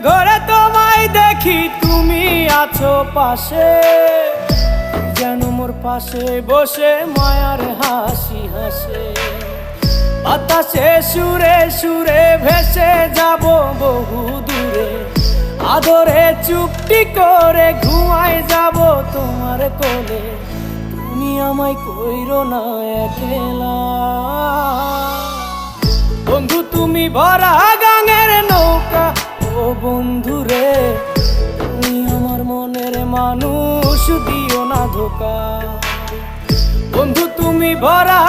ঘরে তোমায় দেখি তুমি আছো পাশে, যেন মোর পাশে বসে মায়ার হাসি হাসে। বাতাসে সুরে সুরে ভেসে যাব বহু দূরে, আদরে চুপটি করে ঘুমায় যাব তোমার কোলে। তুমি আমায় কইরো না একলা বন্ধু, তুমি ভরা গাঙের নৌকা। ও বন্ধু রে, তুমি আমার মনের মানুষ, দিও না ধোকা। বন্ধু তুমি ভরা